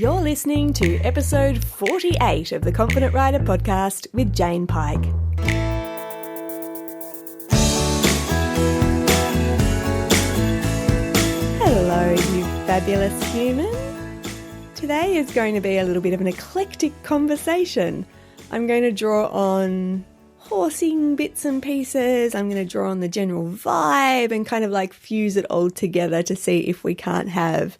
You're listening to episode 48 of the Confident Rider podcast with Jane Pike. Hello, you fabulous human. Today is going to be a little bit of an eclectic conversation. I'm going to draw on horsing bits and pieces. I'm going to draw on the general vibe and kind of like fuse it all together to see if we can't have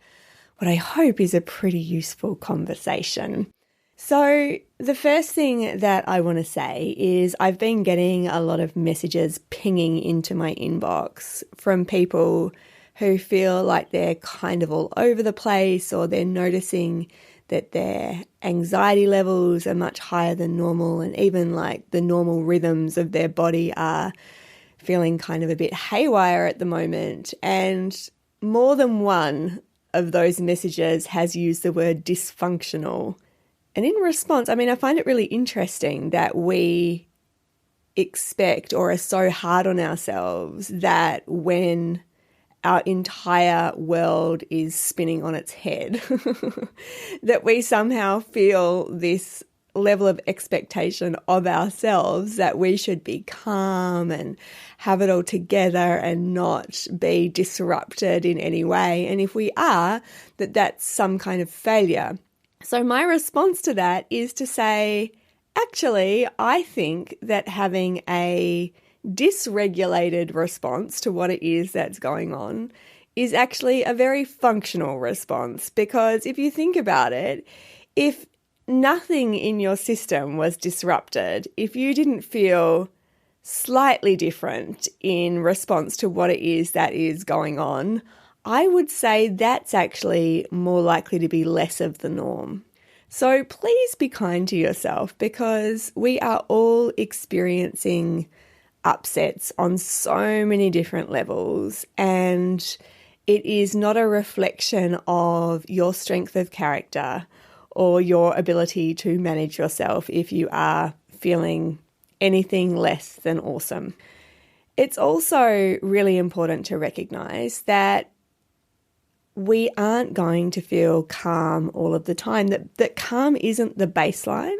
what I hope is a pretty useful conversation. So the first thing that I want to say is I've been getting a lot of messages pinging into my inbox from people who feel like they're kind of all over the place, or they're noticing that their anxiety levels are much higher than normal, and even like the normal rhythms of their body are feeling kind of a bit haywire at the moment. And more than one of those messages has used the word dysfunctional. And in response, I find it really interesting that we expect or are so hard on ourselves that when our entire world is spinning on its head, that we somehow feel this level of expectation of ourselves that we should be calm and have it all together and not be disrupted in any way. And if we are, that's some kind of failure. So my response to that is to say, actually, I think that having a dysregulated response to what it is that's going on is actually a very functional response. Because if you think about it, if nothing in your system was disrupted, if you didn't feel slightly different in response to what it is that is going on, I would say that's actually more likely to be less of the norm. So please be kind to yourself, because we are all experiencing upsets on so many different levels, and it is not a reflection of your strength of character or your ability to manage yourself if you are feeling anything less than awesome. It's also really important to recognize that we aren't going to feel calm all of the time, that calm isn't the baseline.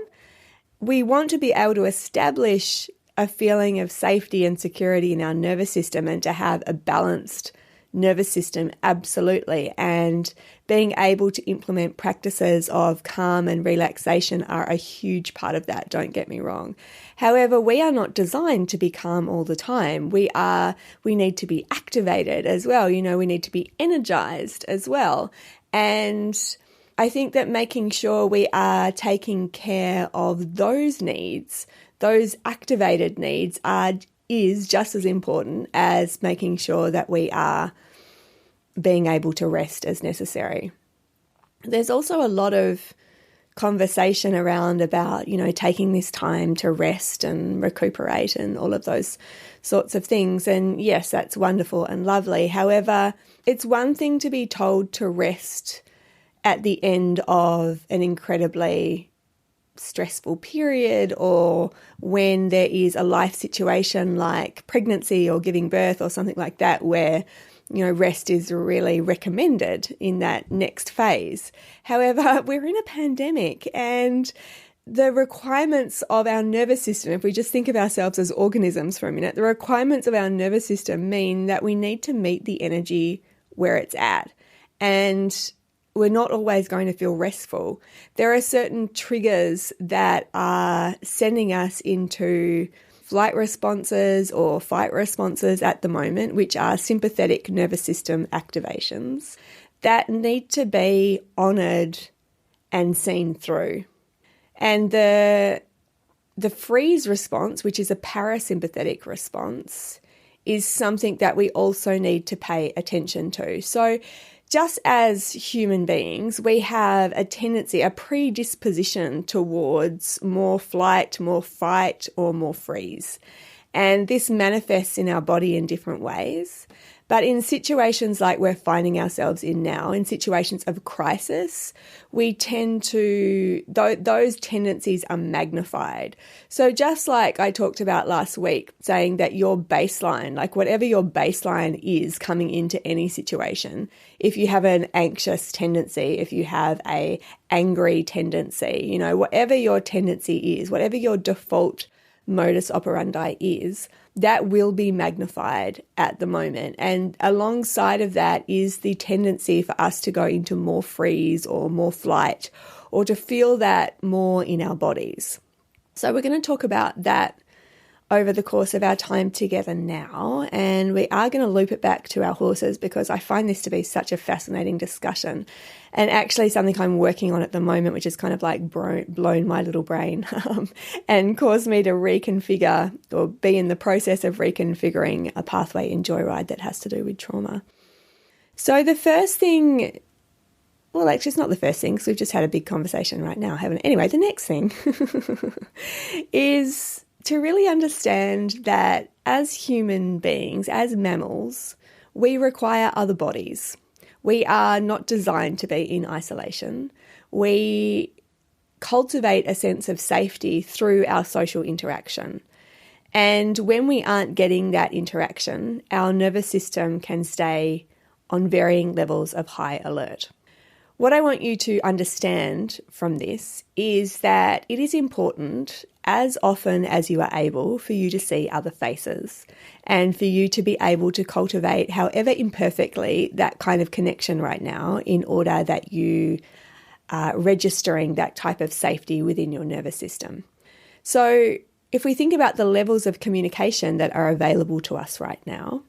We want to be able to establish a feeling of safety and security in our nervous system and to have a balanced nervous system, absolutely. And being able to implement practices of calm and relaxation are a huge part of that, don't get me wrong. However, we are not designed to be calm all the time. We need to be activated as well. We need to be energized as well. And I think that making sure we are taking care of those needs, those activated needs, is just as important as making sure that we are being able to rest as necessary. There's also a lot of conversation around about, taking this time to rest and recuperate and all of those sorts of things. And yes, that's wonderful and lovely. However, it's one thing to be told to rest at the end of an incredibly stressful period, or when there is a life situation like pregnancy or giving birth or something like that, where rest is really recommended in that next phase. However, we're in a pandemic, and the requirements of our nervous system, if we just think of ourselves as organisms for a minute, the requirements of our nervous system mean that we need to meet the energy where it's at. And we're not always going to feel restful. There are certain triggers that are sending us into flight responses or fight responses at the moment, which are sympathetic nervous system activations that need to be honoured and seen through. And the freeze response, which is a parasympathetic response, is something that we also need to pay attention to. So just as human beings, we have a tendency, a predisposition towards more flight, more fight, or more freeze. And this manifests in our body in different ways. But in situations like we're finding ourselves in now, in situations of crisis, we tend to, those tendencies are magnified. So just like I talked about last week, saying that your baseline, like whatever your baseline is coming into any situation, if you have an anxious tendency, if you have a angry tendency, you know, whatever your tendency is, whatever your default modus operandi is, that will be magnified at the moment. And alongside of that is the tendency for us to go into more freeze or more flight, or to feel that more in our bodies. So we're going to talk about that over the course of our time together now, and we are going to loop it back to our horses because I find this to be such a fascinating discussion, and actually something I'm working on at the moment, which is kind of like blown my little brain and caused me to reconfigure or be in the process of reconfiguring a pathway in Joyride that has to do with trauma. So the first thing, well, actually it's not the first thing because we've just had a big conversation right now, haven't we? Anyway, the next thing is to really understand that as human beings, as mammals, we require other bodies. We are not designed to be in isolation. We cultivate a sense of safety through our social interaction. And when we aren't getting that interaction, our nervous system can stay on varying levels of high alert. What I want you to understand from this is that it is important, as often as you are able, for you to see other faces and for you to be able to cultivate, however imperfectly, that kind of connection right now in order that you are registering that type of safety within your nervous system. So if we think about the levels of communication that are available to us right now,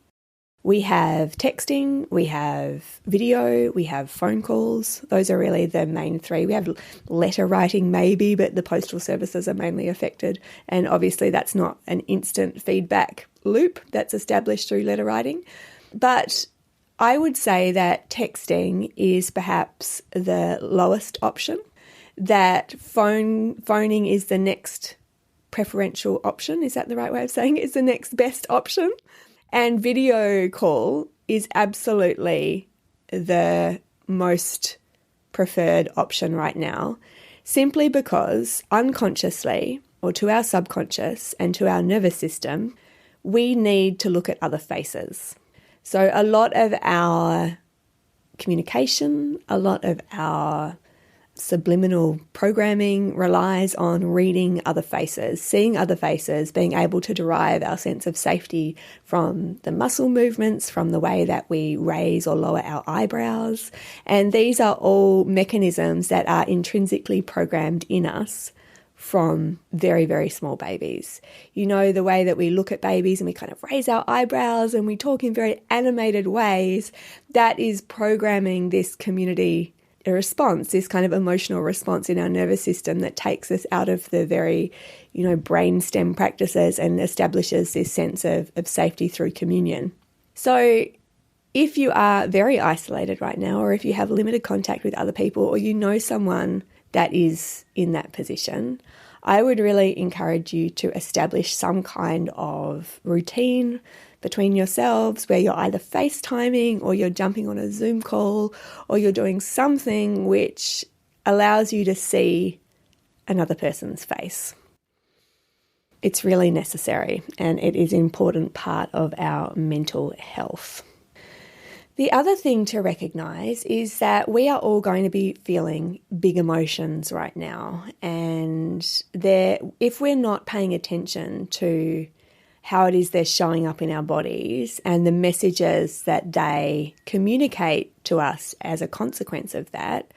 we have texting, we have video, we have phone calls. Those are really the main three. We have letter writing maybe, but the postal services are mainly affected. And obviously that's not an instant feedback loop that's established through letter writing. But I would say that texting is perhaps the lowest option, that phoning is the next preferential option. Is that the right way of saying it? Is the next best option. And video call is absolutely the most preferred option right now, simply because unconsciously, or to our subconscious and to our nervous system, we need to look at other faces. So a lot of our communication, a lot of our subliminal programming relies on reading other faces, seeing other faces, being able to derive our sense of safety from the muscle movements, from the way that we raise or lower our eyebrows. And these are all mechanisms that are intrinsically programmed in us from very, very small babies. You know, the way that we look at babies and we kind of raise our eyebrows and we talk in very animated ways, that is programming this community a response, this kind of emotional response in our nervous system that takes us out of the very, brainstem practices and establishes this sense of safety through communion. So if you are very isolated right now, or if you have limited contact with other people, or you know someone that is in that position, I would really encourage you to establish some kind of routine between yourselves where you're either FaceTiming or you're jumping on a Zoom call or you're doing something which allows you to see another person's face. It's really necessary and it is an important part of our mental health. The other thing to recognise is that we are all going to be feeling big emotions right now, and if we're not paying attention to how it is they're showing up in our bodies and the messages that they communicate to us as a consequence of that,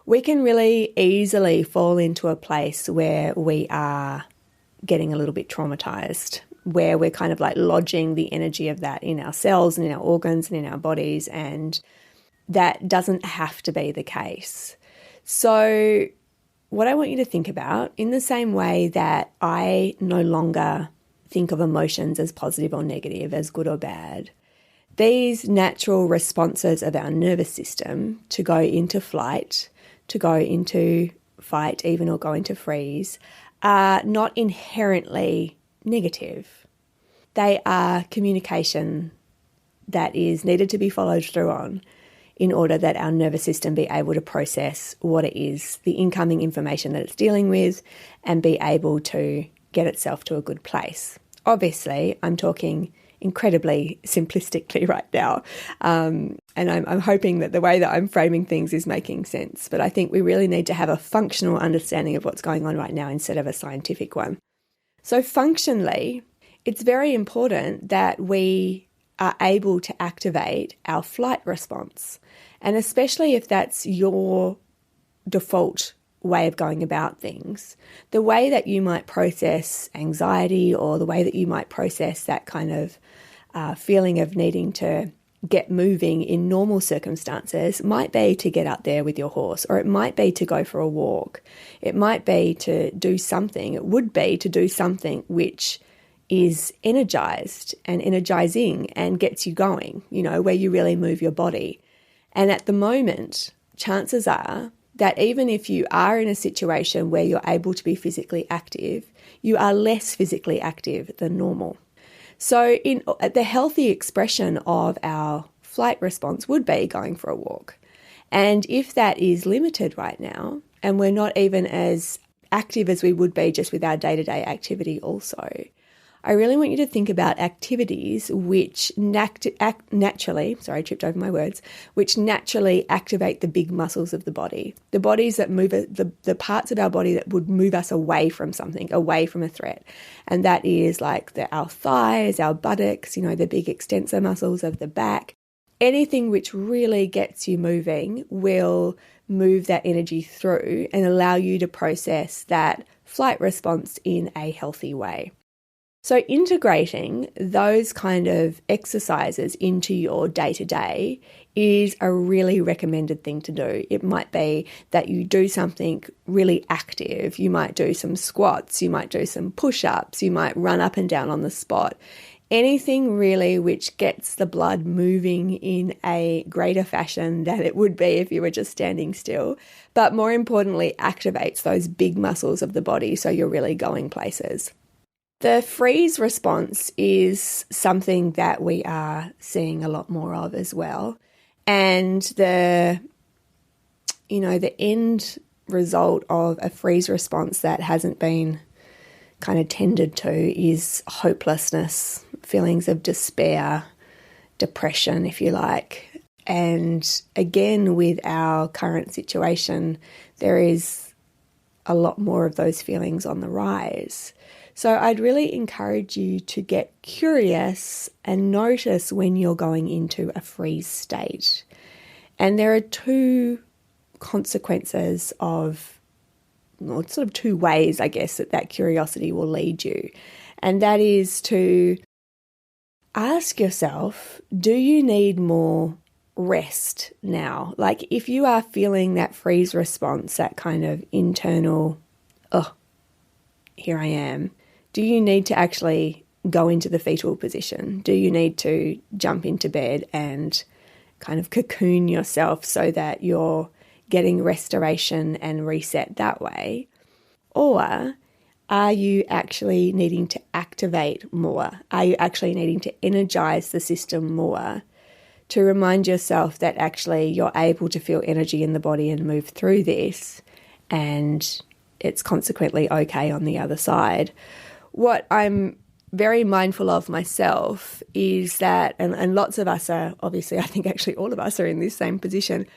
we can really easily fall into a place where we are getting a little bit traumatized, where we're kind of like lodging the energy of that in our cells and in our organs and in our bodies, and that doesn't have to be the case. So what I want you to think about, in the same way that I no longer think of emotions as positive or negative, as good or bad, these natural responses of our nervous system to go into flight, to go into fight even, or go into freeze, are not inherently negative. They are communication that is needed to be followed through on in order that our nervous system be able to process what it is, the incoming information that it's dealing with, and be able to get itself to a good place. Obviously, I'm talking incredibly simplistically right now, and I'm hoping that the way that I'm framing things is making sense. But I think we really need to have a functional understanding of what's going on right now instead of a scientific one. So functionally, it's very important that we are able to activate our flight response. And especially if that's your default way of going about things, the way that you might process anxiety or the way that you might process that kind of feeling of needing to get moving in normal circumstances might be to get out there with your horse, or it might be to go for a walk. It might be to do something. It would be to do something which is energized and energizing and gets you going, where you really move your body. And at the moment, chances are that even if you are in a situation where you're able to be physically active, you are less physically active than normal. So the healthy expression of our flight response would be going for a walk. And if that is limited right now, and we're not even as active as we would be just with our day-to-day activity also, I really want you to think about activities which naturally, sorry, I tripped over my words, which naturally activate the big muscles of the body, the bodies that move, the parts of our body that would move us away from something, away from a threat. And that is like our thighs, our buttocks, the big extensor muscles of the back. Anything which really gets you moving will move that energy through and allow you to process that flight response in a healthy way. So integrating those kind of exercises into your day-to-day is a really recommended thing to do. It might be that you do something really active. You might do some squats, you might do some push-ups, you might run up and down on the spot. Anything really which gets the blood moving in a greater fashion than it would be if you were just standing still, but more importantly, activates those big muscles of the body so you're really going places. The freeze response is something that we are seeing a lot more of as well. And the end result of a freeze response that hasn't been kind of tended to is hopelessness, feelings of despair, depression, if you like. And again, with our current situation, there is a lot more of those feelings on the rise. So I'd really encourage you to get curious and notice when you're going into a freeze state. And there are two consequences sort of two ways, I guess, that curiosity will lead you. And that is to ask yourself, do you need more rest now? Like if you are feeling that freeze response, that kind of internal, oh, here I am. Do you need to actually go into the fetal position? Do you need to jump into bed and kind of cocoon yourself so that you're getting restoration and reset that way? Or are you actually needing to activate more? Are you actually needing to energize the system more to remind yourself that actually you're able to feel energy in the body and move through this, and it's consequently okay on the other side? What I'm very mindful of myself is that, and lots of us are, obviously, I think actually all of us are in this same position,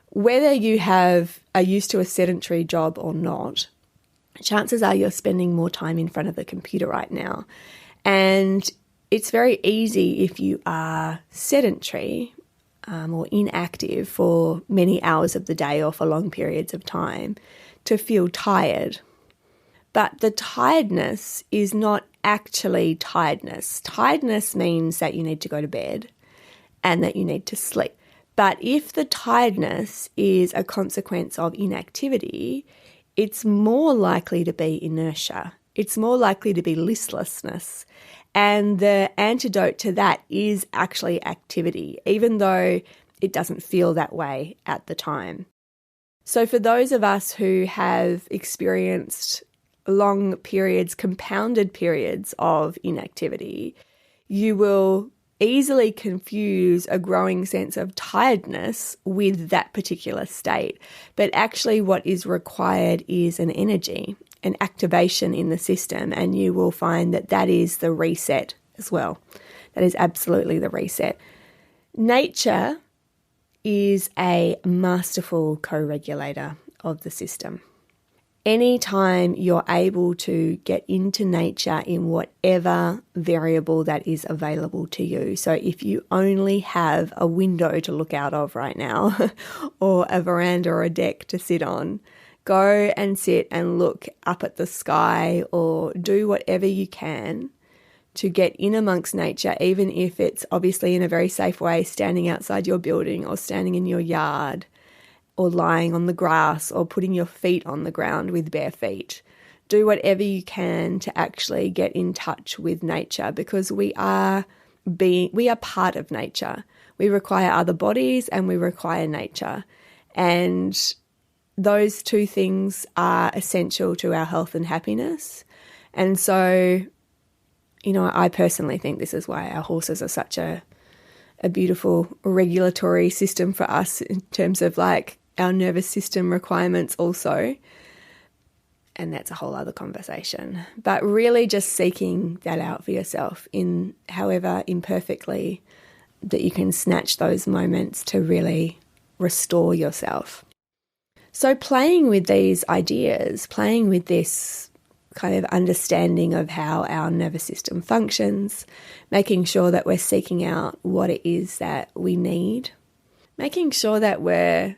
whether you are used to a sedentary job or not, chances are you're spending more time in front of the computer right now. And it's very easy if you are sedentary or inactive for many hours of the day or for long periods of time to feel tired. But the tiredness is not actually tiredness. Tiredness means that you need to go to bed and that you need to sleep. But if the tiredness is a consequence of inactivity, it's more likely to be inertia. It's more likely to be listlessness. And the antidote to that is actually activity, even though it doesn't feel that way at the time. So for those of us who have experienced long periods, compounded periods of inactivity, you will easily confuse a growing sense of tiredness with that particular state. But actually what is required is an energy, an activation in the system, and you will find that that is the reset as well. That is absolutely the reset. Nature is a masterful co-regulator of the system. Anytime you're able to get into nature in whatever variable that is available to you. So if you only have a window to look out of right now or a veranda or a deck to sit on, go and sit and look up at the sky or do whatever you can to get in amongst nature, even if it's obviously in a very safe way, standing outside your building or standing in your yard, or lying on the grass or putting your feet on the ground with bare feet. Do whatever you can to actually get in touch with nature, because we are part of nature. We require other bodies and we require nature. And those two things are essential to our health and happiness. And so, I personally think this is why our horses are such a beautiful regulatory system for us in terms of like our nervous system requirements also. And that's a whole other conversation. But really just seeking that out for yourself in however imperfectly that you can snatch those moments to really restore yourself. So playing with these ideas, playing with this kind of understanding of how our nervous system functions, making sure that we're seeking out what it is that we need, making sure that we're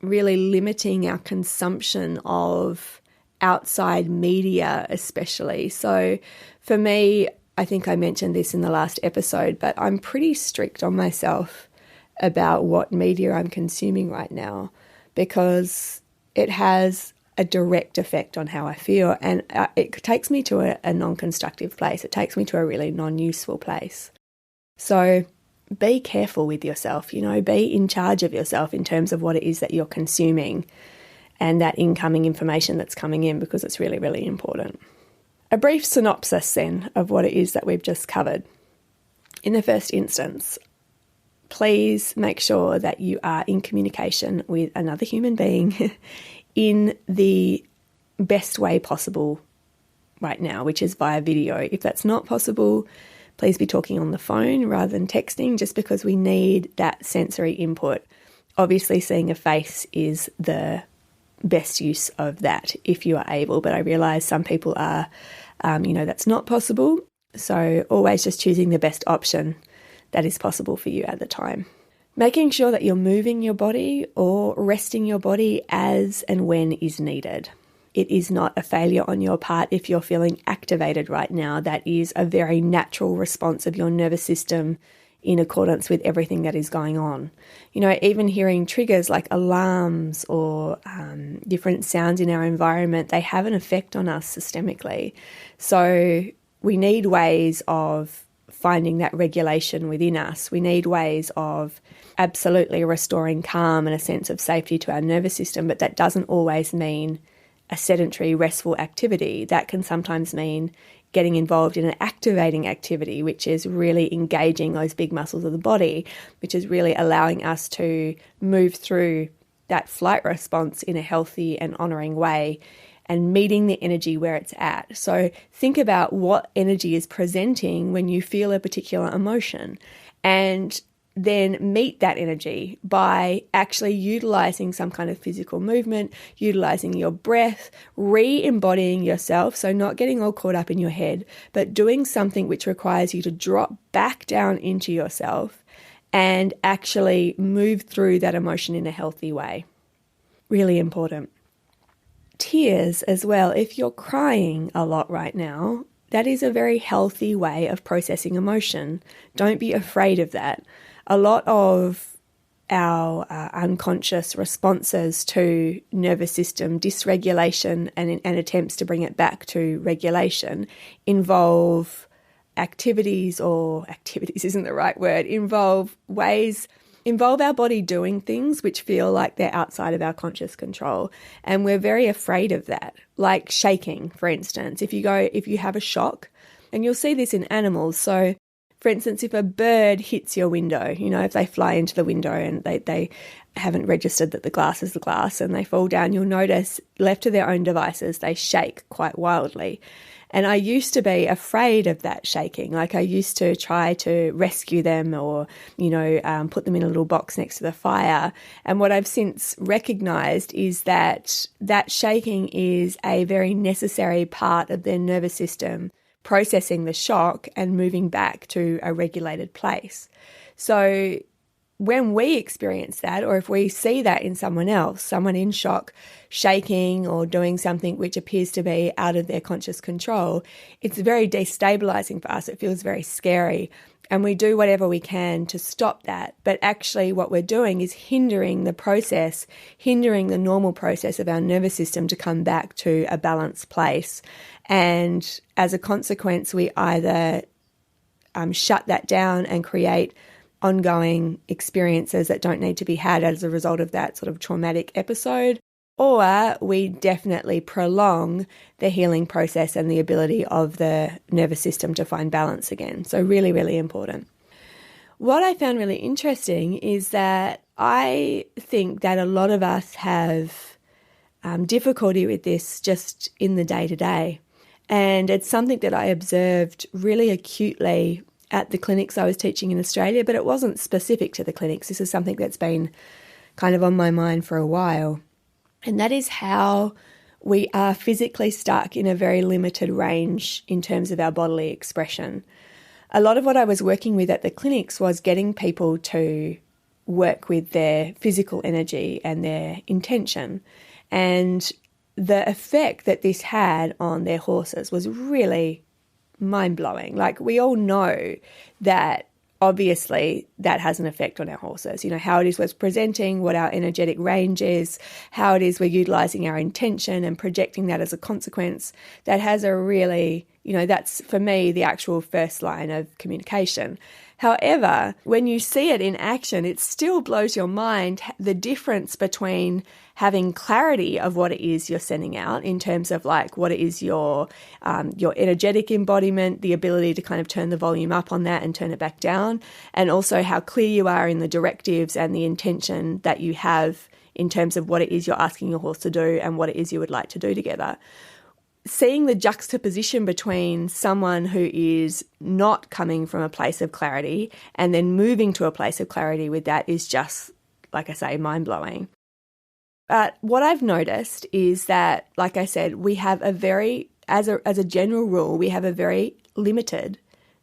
really limiting our consumption of outside media especially. So for me, I think I mentioned this in the last episode, but I'm pretty strict on myself about what media I'm consuming right now, because it has a direct effect on how I feel, and it takes me to a non-constructive place. It takes me to a really non-useful place. So be careful with yourself, be in charge of yourself in terms of what it is that you're consuming and that incoming information that's coming in, because it's really, really important. A brief synopsis then of what it is that we've just covered. In the first instance, please make sure that you are in communication with another human being in the best way possible right now, which is via video. If that's not possible, please be talking on the phone rather than texting, just because we need that sensory input. Obviously, seeing a face is the best use of that if you are able, but I realise some people are, that's not possible. So always just choosing the best option that is possible for you at the time. Making sure that you're moving your body or resting your body as and when is needed. It is not a failure on your part if you're feeling activated right now. That is a very natural response of your nervous system in accordance with everything that is going on. Even hearing triggers like alarms or different sounds in our environment, they have an effect on us systemically. So we need ways of finding that regulation within us. We need ways of absolutely restoring calm and a sense of safety to our nervous system, but that doesn't always mean a sedentary, restful activity. That can sometimes mean getting involved in an activating activity, which is really engaging those big muscles of the body, which is really allowing us to move through that flight response in a healthy and honouring way and meeting the energy where it's at. So think about what energy is presenting when you feel a particular emotion, and then meet that energy by actually utilizing some kind of physical movement, utilizing your breath, re-embodying yourself, so not getting all caught up in your head, but doing something which requires you to drop back down into yourself and actually move through that emotion in a healthy way. Really important. Tears as well. If you're crying a lot right now, that is a very healthy way of processing emotion. Don't be afraid of that. A lot of our unconscious responses to nervous system dysregulation and attempts to bring it back to regulation involve activities isn't the right word, involve our body doing things which feel like they're outside of our conscious control. And we're very afraid of that, like shaking, for instance. If you have a shock, and you'll see this in animals, so For instance, if a bird hits your window, if they fly into the window and they haven't registered that the glass is the glass and they fall down, you'll notice, left to their own devices, they shake quite wildly. And I used to be afraid of that shaking. Like I used to try to rescue them or, put them in a little box next to the fire. And what I've since recognized is that shaking is a very necessary part of their nervous system, processing the shock and moving back to a regulated place. So when we experience that, or if we see that in someone else, someone in shock, shaking or doing something which appears to be out of their conscious control, it's very destabilizing for us. It feels very scary. And we do whatever we can to stop that. But actually what we're doing is hindering the process, hindering the normal process of our nervous system to come back to a balanced place. And as a consequence, we either shut that down and create ongoing experiences that don't need to be had as a result of that sort of traumatic episode, or we definitely prolong the healing process and the ability of the nervous system to find balance again. So really, really important. What I found really interesting is that I think that a lot of us have difficulty with this just in the day-to-day. And it's something that I observed really acutely at the clinics I was teaching in Australia, but it wasn't specific to the clinics. This is something that's been kind of on my mind for a while. And that is how we are physically stuck in a very limited range in terms of our bodily expression. A lot of what I was working with at the clinics was getting people to work with their physical energy and their intention. And the effect that this had on their horses was really mind-blowing. Like, we all know that obviously that has an effect on our horses, how it is we're presenting, what our energetic range is, how it is we're utilizing our intention and projecting that as a consequence. That has a really, that's for me the actual first line of communication. However, when you see it in action, it still blows your mind the difference between having clarity of what it is you're sending out in terms of like what it is your energetic embodiment, the ability to kind of turn the volume up on that and turn it back down, and also how clear you are in the directives and the intention that you have in terms of what it is you're asking your horse to do and what it is you would like to do together. Seeing the juxtaposition between someone who is not coming from a place of clarity and then moving to a place of clarity with that is just, like I say, mind-blowing. But what I've noticed is that, like I said, we have as a general rule, we have a very limited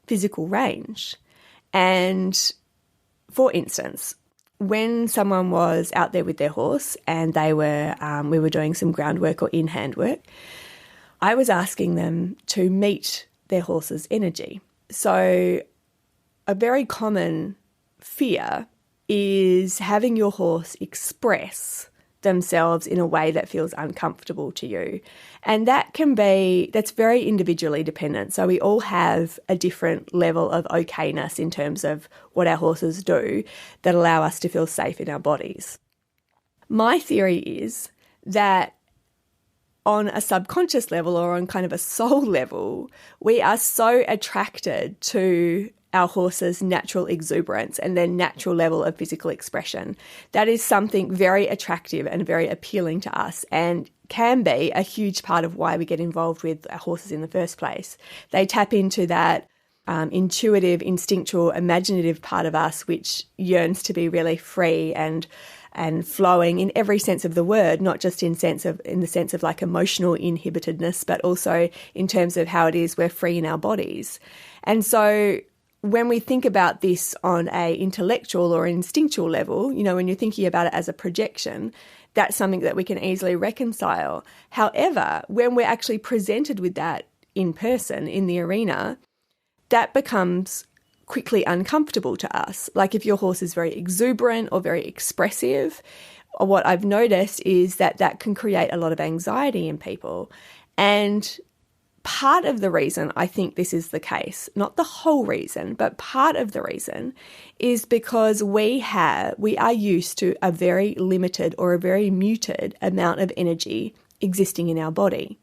physical range. And for instance, when someone was out there with their horse and we were doing some groundwork or in-hand work, I was asking them to meet their horse's energy. So a very common fear is having your horse express themselves in a way that feels uncomfortable to you. And that's very individually dependent. So we all have a different level of okayness in terms of what our horses do that allow us to feel safe in our bodies. My theory is that on a subconscious level or on kind of a soul level, we are so attracted to our horse's natural exuberance and their natural level of physical expression. That is something very attractive and very appealing to us and can be a huge part of why we get involved with our horses in the first place. They tap into that intuitive, instinctual, imaginative part of us which yearns to be really free and flowing in every sense of the word, not just in the sense of like emotional inhibitedness, but also in terms of how it is we're free in our bodies. And so when we think about this on a intellectual or instinctual level, when you're thinking about it as a projection, that's something that we can easily reconcile. However, when we're actually presented with that in person, in the arena, that becomes quickly uncomfortable to us. Like if your horse is very exuberant or very expressive, what I've noticed is that can create a lot of anxiety in people. And part of the reason I think this is the case, not the whole reason, but part of the reason is because we are used to a very limited or a very muted amount of energy existing in our body.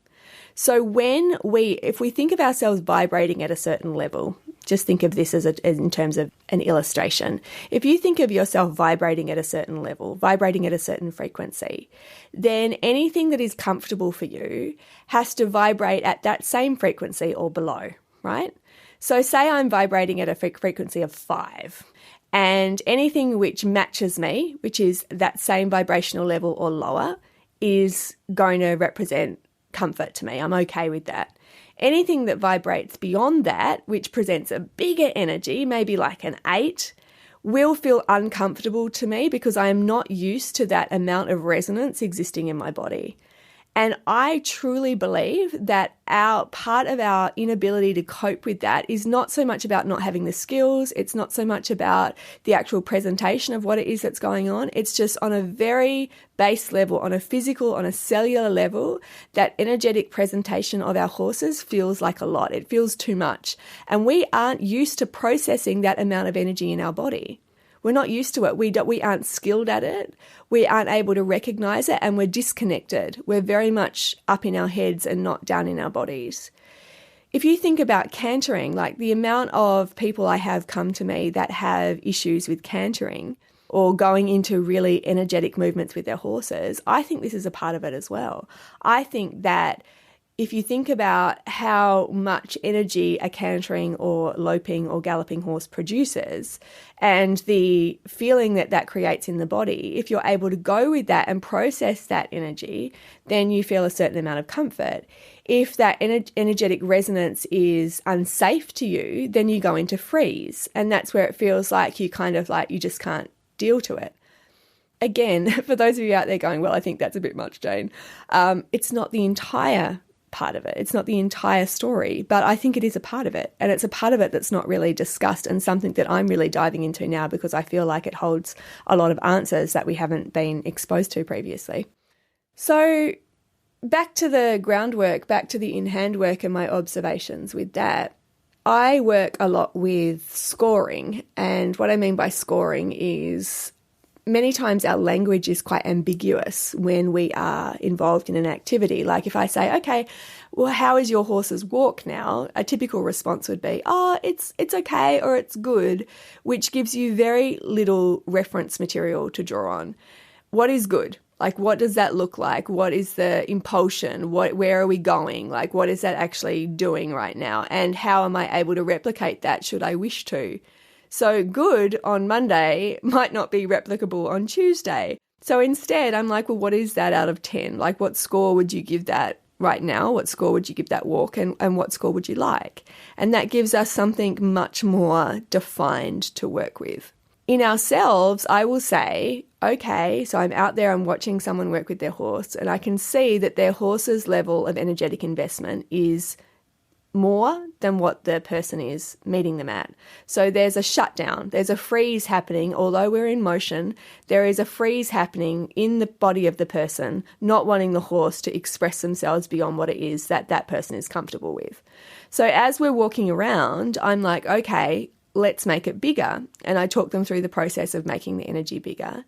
So if we think of ourselves vibrating at a certain level, Just think of this as in terms of an illustration. If you think of yourself vibrating at a certain level, vibrating at a certain frequency, then anything that is comfortable for you has to vibrate at that same frequency or below, right? So say I'm vibrating at a frequency of 5, and anything which matches me, which is that same vibrational level or lower, is going to represent comfort to me. I'm okay with that. Anything that vibrates beyond that, which presents a bigger energy, maybe like an 8, will feel uncomfortable to me because I am not used to that amount of resonance existing in my body. And I truly believe that part of our inability to cope with that is not so much about not having the skills. It's not so much about the actual presentation of what it is that's going on. It's just on a very base level, on a physical, on a cellular level, that energetic presentation of our horses feels like a lot. It feels too much. And we aren't used to processing that amount of energy in our body. We're not used to it. We aren't skilled at it. We aren't able to recognize it, and we're disconnected. We're very much up in our heads and not down in our bodies. If you think about cantering, like the amount of people I have come to me that have issues with cantering or going into really energetic movements with their horses, I think this is a part of it as well. I think that if you think about how much energy a cantering or loping or galloping horse produces and the feeling that that creates in the body, if you're able to go with that and process that energy, then you feel a certain amount of comfort. If that energetic resonance is unsafe to you, then you go into freeze. And that's where it feels like you just can't deal to it. Again, for those of you out there going, well, I think that's a bit much, Jane. It's not the entire part of it. It's not the entire story, but I think it is a part of it. And it's a part of it that's not really discussed, and something that I'm really diving into now because I feel like it holds a lot of answers that we haven't been exposed to previously. So back to the groundwork, back to the in-hand work and my observations with that. I work a lot with scoring, and what I mean by scoring is many times our language is quite ambiguous when we are involved in an activity. Like if I say, okay, well, how is your horse's walk now? A typical response would be, oh, it's okay or it's good, which gives you very little reference material to draw on. What is good? Like, what does that look like? What is the impulsion? Where are we going? Like, what is that actually doing right now? And how am I able to replicate that should I wish to? So good on Monday might not be replicable on Tuesday. So instead, I'm like, well, what is that out of 10? Like, what score would you give that right now? What score would you give that walk? And what score would you like? And that gives us something much more defined to work with. In ourselves, I will say, okay, so I'm out there, I'm watching someone work with their horse, and I can see that their horse's level of energetic investment is more than what the person is meeting them at. So there's a shutdown, there's a freeze happening. Although we're in motion, there is a freeze happening in the body of the person, not wanting the horse to express themselves beyond what it is that that person is comfortable with. So as we're walking around, I'm like, okay, let's make it bigger. And I talk them through the process of making the energy bigger.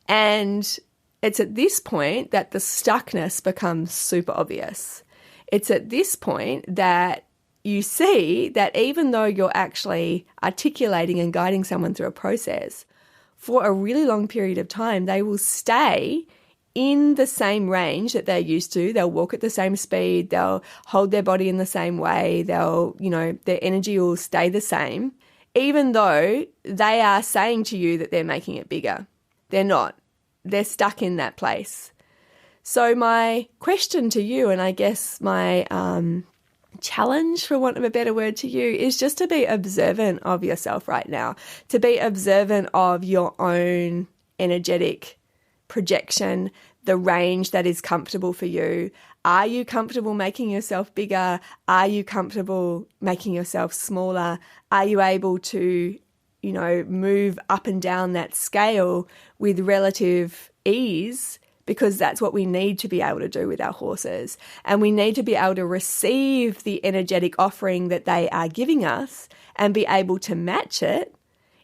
And it's at this point that the stuckness becomes super obvious. It's at this point that you see that even though you're actually articulating and guiding someone through a process, for a really long period of time, they will stay in the same range that they're used to. They'll walk at the same speed. They'll hold their body in the same way. Their energy will stay the same, even though they are saying to you that they're making it bigger. They're not. They're stuck in that place. So my question to you, and I guess my challenge, for want of a better word, to you, is just to be observant of yourself right now, to be observant of your own energetic projection, the range that is comfortable for you. Are you comfortable making yourself bigger? Are you comfortable making yourself smaller? Are you able to, move up and down that scale with relative ease? Because that's what we need to be able to do with our horses. And we need to be able to receive the energetic offering that they are giving us and be able to match it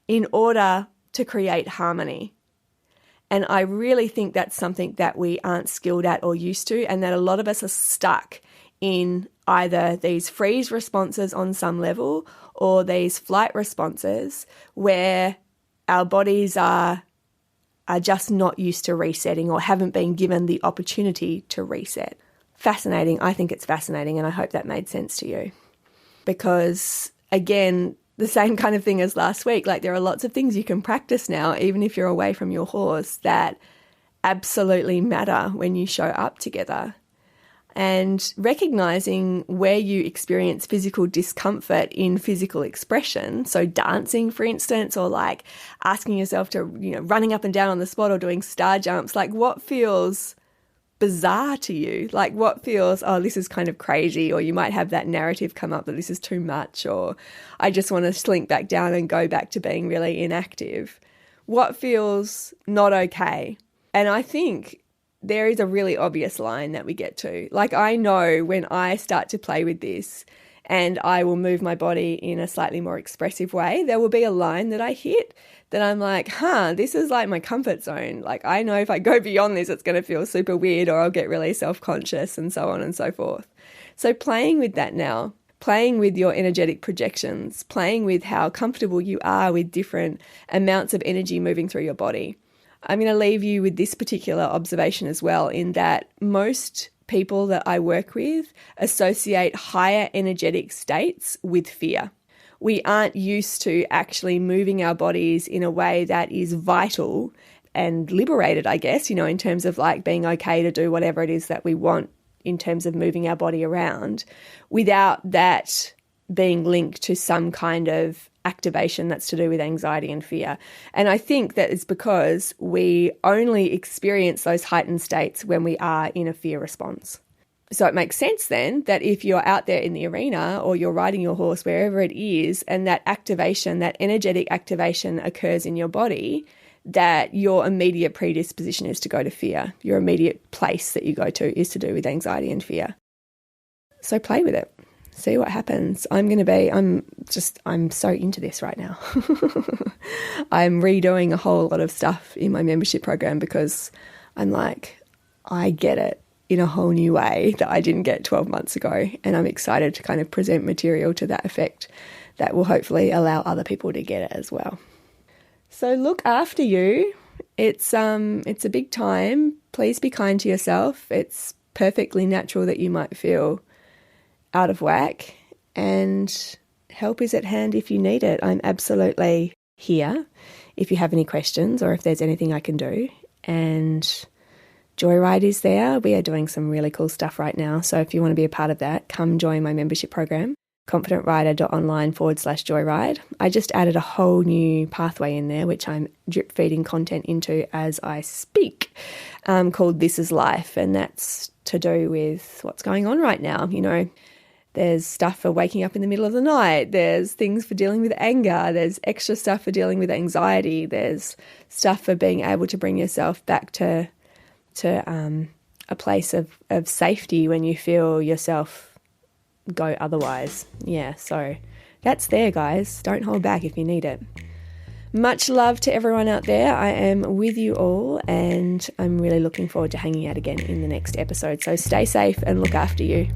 in order to create harmony. And I really think that's something that we aren't skilled at or used to, and that a lot of us are stuck in either these freeze responses on some level or these flight responses where our bodies are just not used to resetting or haven't been given the opportunity to reset. Fascinating. I think it's fascinating, and I hope that made sense to you. Because, again, the same kind of thing as last week, like there are lots of things you can practice now, even if you're away from your horse, that absolutely matter when you show up together. And recognizing where you experience physical discomfort in physical expression, so dancing, for instance, or like asking yourself to, running up and down on the spot or doing star jumps, like what feels bizarre to you? Like what feels, oh, this is kind of crazy, or you might have that narrative come up that this is too much, or I just want to slink back down and go back to being really inactive. What feels not okay? And I think there is a really obvious line that we get to. Like I know when I start to play with this and I will move my body in a slightly more expressive way, there will be a line that I hit that I'm like, this is like my comfort zone. Like I know if I go beyond this, it's going to feel super weird or I'll get really self-conscious and so on and so forth. So playing with that now, playing with your energetic projections, playing with how comfortable you are with different amounts of energy moving through your body. I'm going to leave you with this particular observation as well, in that most people that I work with associate higher energetic states with fear. We aren't used to actually moving our bodies in a way that is vital and liberated, I guess, in terms of like being okay to do whatever it is that we want in terms of moving our body around, without that being linked to some kind of activation that's to do with anxiety and fear. And I think that it's because we only experience those heightened states when we are in a fear response. So it makes sense then that if you're out there in the arena or you're riding your horse, wherever it is, and that activation, that energetic activation occurs in your body, that your immediate predisposition is to go to fear. Your immediate place that you go to is to do with anxiety and fear. So play with it. See what happens. I'm so into this right now. I'm redoing a whole lot of stuff in my membership program because I'm like, I get it in a whole new way that I didn't get 12 months ago. And I'm excited to kind of present material to that effect that will hopefully allow other people to get it as well. So look after you. It's a big time. Please be kind to yourself. It's perfectly natural that you might feel out of whack, and help is at hand if you need it. I'm absolutely here if you have any questions or if there's anything I can do. And Joyride is there. We are doing some really cool stuff right now. So if you want to be a part of that, come join my membership program, confidentrider.online/joyride. I just added a whole new pathway in there, which I'm drip feeding content into as I speak, called This Is Life. And that's to do with what's going on right now. There's stuff for waking up in the middle of the night. There's things for dealing with anger. There's extra stuff for dealing with anxiety. There's stuff for being able to bring yourself back to a place of safety when you feel yourself go otherwise. Yeah, so that's there, guys. Don't hold back if you need it. Much love to everyone out there. I am with you all, and I'm really looking forward to hanging out again in the next episode. So stay safe and look after you.